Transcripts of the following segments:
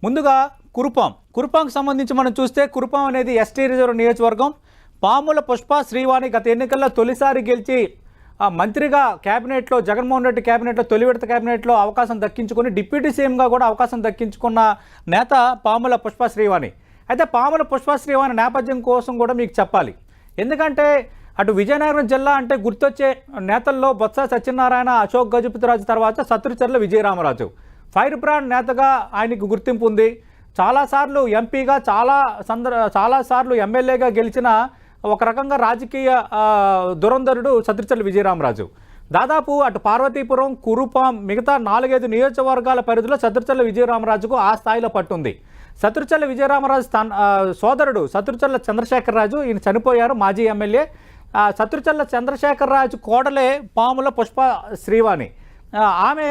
ముందుగా కురుపాంకు సంబంధించి మనం చూస్తే కురుపాం అనేది ఎస్టీ రిజర్వ్ నియోజకవర్గం. పాముల పుష్ప శ్రీవాణి గత ఎన్నికల్లో తొలిసారి గెలిచి మంత్రిగా క్యాబినెట్లో జగన్మోహన్ రెడ్డి క్యాబినెట్లో తొలి విడత క్యాబినెట్లో అవకాశం దక్కించుకుని డిప్యూటీ సీఎంగా కూడా అవకాశం దక్కించుకున్న నేత పాముల పుష్ప శ్రీవాణి. అయితే పాముల పుష్ప శ్రీవాణి నేపథ్యం కోసం కూడా మీకు చెప్పాలి. ఎందుకంటే అటు విజయనగరం జిల్లా అంటే గుర్తొచ్చే నేతల్లో బొత్స సత్యనారాయణ, అశోక్ గజపతిరాజు తర్వాత సత్రుచర్ల విజయరామరాజు. ఫైర్ బ్రాండ్ నేతగా ఆయనకు గుర్తింపు ఉంది. చాలాసార్లు ఎంపీగా చాలాసార్లు ఎమ్మెల్యేగా గెలిచిన ఒక రకంగా రాజకీయ దురంధరుడు సత్రుచర్ల విజయరామరాజు. దాదాపు అటు పార్వతీపురం, కురుపాం మిగతా 4-5 నియోజకవర్గాల పరిధిలో సత్రుచర్ల విజయరామరాజుకు ఆ స్థాయిలో పట్టుంది. సత్రుచర్ల విజయరామరాజు సోదరుడు సత్రుచర్ల చంద్రశేఖరరాజు, ఈయన చనిపోయారు, మాజీ ఎమ్మెల్యే. సత్రుచర్ల చంద్రశేఖరరాజు కోడలే పాముల పుష్ప శ్రీవాణి. ఆమె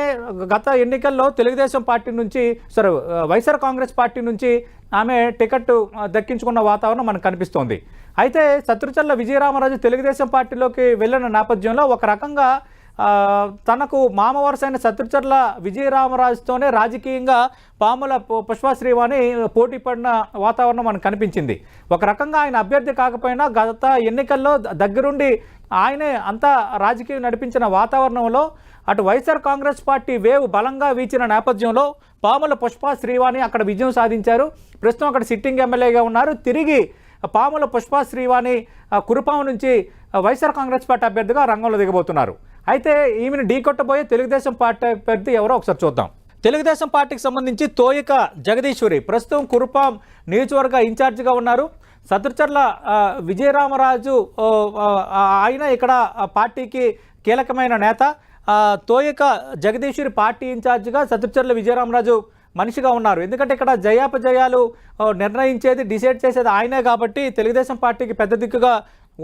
గత ఎన్నికల్లో తెలుగుదేశం పార్టీ నుంచి వైఎస్ఆర్ కాంగ్రెస్ పార్టీ నుంచి ఆమె టికెట్ దక్కించుకున్న వాతావరణం మనకు కనిపిస్తోంది. అయితే సత్రుచర్ల విజయరామరాజు తెలుగుదేశం పార్టీలోకి వెళ్ళిన నేపథ్యంలో ఒక రకంగా తనకు మామ వరుసైన సత్రుచర్ల విజయరామరాజుతోనే రాజకీయంగా పాముల పుష్ప శ్రీవాణి పోటీ పడిన వాతావరణం మనకు కనిపించింది. ఒక రకంగా ఆయన అభ్యర్థి కాకపోయినా గత ఎన్నికల్లో దగ్గరుండి ఆయనే అంతా రాజకీయం నడిపించిన వాతావరణంలో అటు వైఎస్ఆర్ కాంగ్రెస్ పార్టీ వేవ్ బలంగా వీచిన నేపథ్యంలో పాముల పుష్ప శ్రీవాణి అక్కడ విజయం సాధించారు. ప్రస్తుతం అక్కడ సిట్టింగ్ ఎమ్మెల్యేగా ఉన్నారు. తిరిగి పాముల పుష్ప శ్రీవాణి కురుపాం నుంచి వైఎస్ఆర్ కాంగ్రెస్ పార్టీ అభ్యర్థిగా రంగంలో దిగబోతున్నారు. అయితే ఈమెను ఢీకొట్టబోయే తెలుగుదేశం పార్టీ అభ్యర్థి ఎవరో ఒకసారి చూద్దాం. తెలుగుదేశం పార్టీకి సంబంధించి తోయిక జగదీశ్వరి ప్రస్తుతం కురుపాం నియోజకవర్గ ఇన్ఛార్జిగా ఉన్నారు. సత్రుచర్ల విజయరామరాజు ఆయన ఇక్కడ పార్టీకి కీలకమైన నేత. తోయిక జగదీశ్వరి పార్టీ ఇన్ఛార్జిగా సత్రుచర్ల విజయరామరాజు మనిషిగా ఉన్నారు. ఎందుకంటే ఇక్కడ జయాపజయాలు నిర్ణయించేది, డిసైడ్ చేసేది ఆయనే కాబట్టి తెలుగుదేశం పార్టీకి పెద్ద దిక్కుగా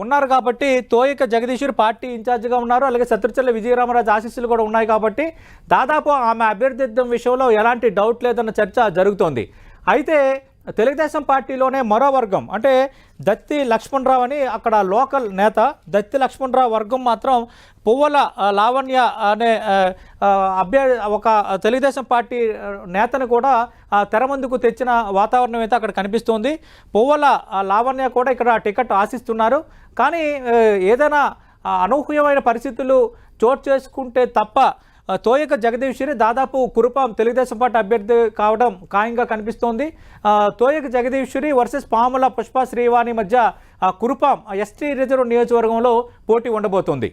ఉన్నారు. కాబట్టి తోయిక జగదీశ్వరి పార్టీ ఇన్ఛార్జిగా ఉన్నారు. అలాగే సత్రుచర్ల విజయరామరాజు ఆశీస్సులు కూడా ఉన్నాయి. కాబట్టి దాదాపు ఆమె అభ్యర్థిత్వం విషయంలో ఎలాంటి డౌట్ లేదన్న చర్చ జరుగుతోంది. అయితే తెలుగుదేశం పార్టీలోనే మరో వర్గం అంటే దత్తి లక్ష్మణరావు అని అక్కడ లోకల్ నేత, దత్తి లక్ష్మణరావు వర్గం మాత్రం పువ్వల లావణ్య అనే ఒక తెలుగుదేశం పార్టీ నేతను కూడా తెర ముందుకు తెచ్చిన వాతావరణం అయితే అక్కడ కనిపిస్తోంది. పువ్వల లావణ్య కూడా ఇక్కడ టికెట్ ఆశిస్తున్నారు. కానీ ఏదైనా అనూహ్యమైన పరిస్థితులు చోటు చేసుకుంటే తప్ప తోయిక జగదీశ్వరి దాదాపు కురుపాం తెలుగుదేశం పార్టీ అభ్యర్థి కావడం ఖాయంగా కనిపిస్తోంది. తోయిక జగదీశ్వరి వర్సెస్ పాముల పుష్ప శ్రీవాణి మధ్య కురుపాం ఎస్టీ రిజర్వ్ నియోజకవర్గంలో పోటీ ఉండబోతోంది.